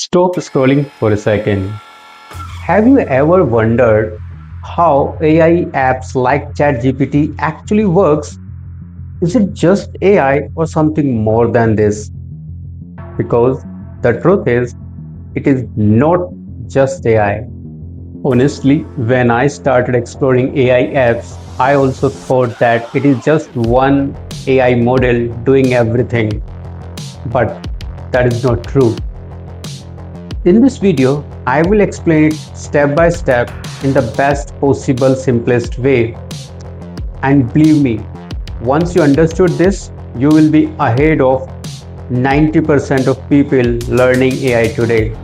Stop scrolling for a second. Have you ever wondered how AI apps like ChatGPT actually works? Is it just AI or something more than this? Because the truth is, it is not just AI. Honestly, when I started exploring AI apps, I also thought that it is just one AI model doing everything. But that is not true. In this video, I will explain it step by step in the best possible simplest way. And believe me, once you understood this, you will be ahead of 90% of people learning AI today.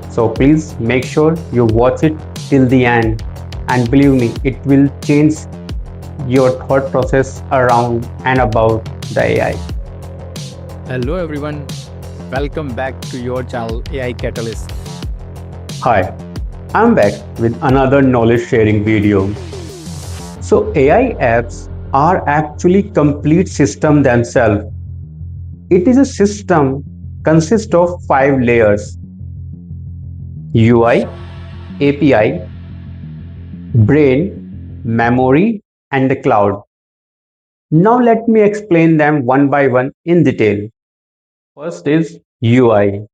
So please make sure you watch it till the end. And believe me, it will change your thought process around and about the AI. Hello everyone, welcome back to your channel AI Catalyst. Hi, I'm back with another knowledge sharing video. So AI apps are actually complete system themselves. It is a system consists of 5 layers: UI, API, brain, memory, and the cloud. Now let me explain them one by one in detail. First is UI.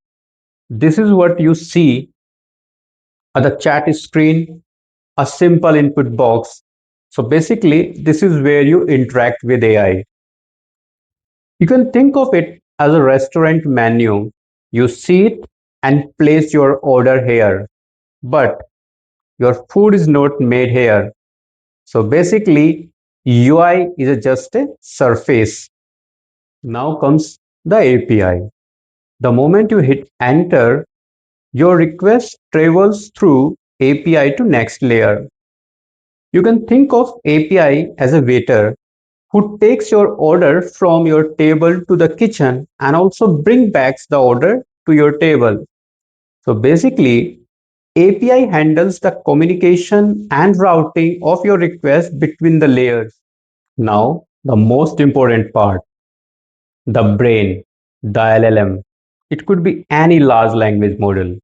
This is what you see on the chat screen, a simple input box. So basically, this is where you interact with AI. You can think of it as a restaurant menu. You see it and place your order here, but your food is not made here. So basically, UI is just a surface. Now comes the API. The moment you hit enter, your request travels through API to next layer. You can think of API as a waiter who takes your order from your table to the kitchen and also bring back the order to your table. So basically, API handles the communication and routing of your request between the layers. Now, the most important part, the brain, the LLM. It could be any large language model.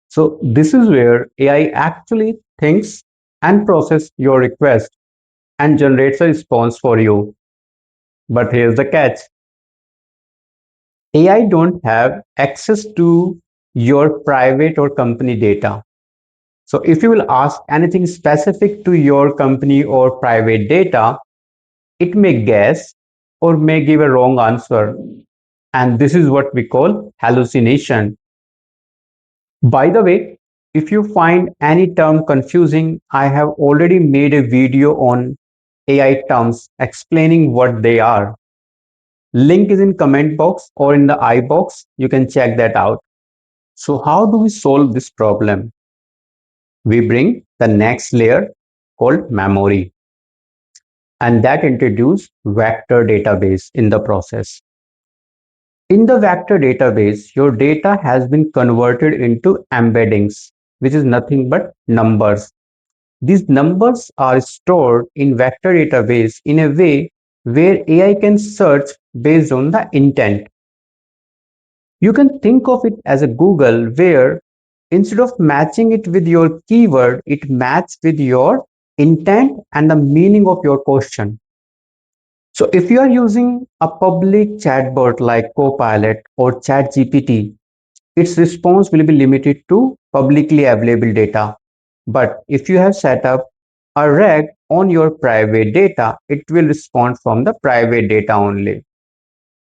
So this is where AI actually thinks and process your request and generates a response for you. But here's the catch. AI don't have access to your private or company data. So if you will ask anything specific to your company or private data, it may guess or may give a wrong answer. And this is what we call hallucination. By the way, if you find any term confusing, I have already made a video on AI terms explaining what they are. Link is in comment box or in the I box. You can check that out. So how do we solve this problem? We bring the next layer called memory, and that introduce vector database in the process. In the vector database, your data has been converted into embeddings, which is nothing but numbers. These numbers are stored in vector database in a way where AI can search based on the intent. You can think of it as a Google where instead of matching it with your keyword, it matches with your intent and the meaning of your question. So if you are using a public chatbot like Copilot or ChatGPT, its response will be limited to publicly available data. But if you have set up a reg on your private data, it will respond from the private data only.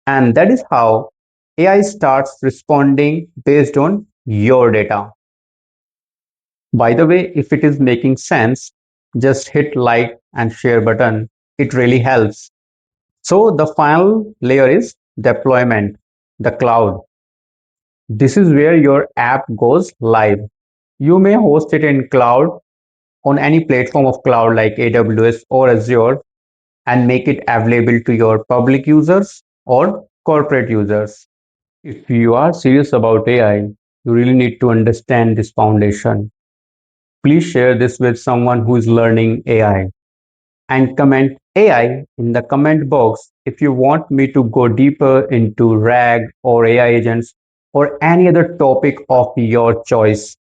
And that is how AI starts responding based on your data. By the way, if it is making sense, just hit like and share button. It really helps. So the final layer is deployment, the cloud. This is where your app goes live. You may host it in cloud on any platform of cloud like AWS or Azure and make it available to your public users or corporate users. If you are serious about AI, you really need to understand this foundation. Please share this with someone who is learning AI and comment AI in the comment box if you want me to go deeper into RAG or AI agents. or any other topic of your choice.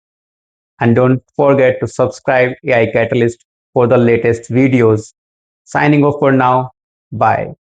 And don't forget to subscribe AI Catalyst for the latest videos. Signing off for now. Bye.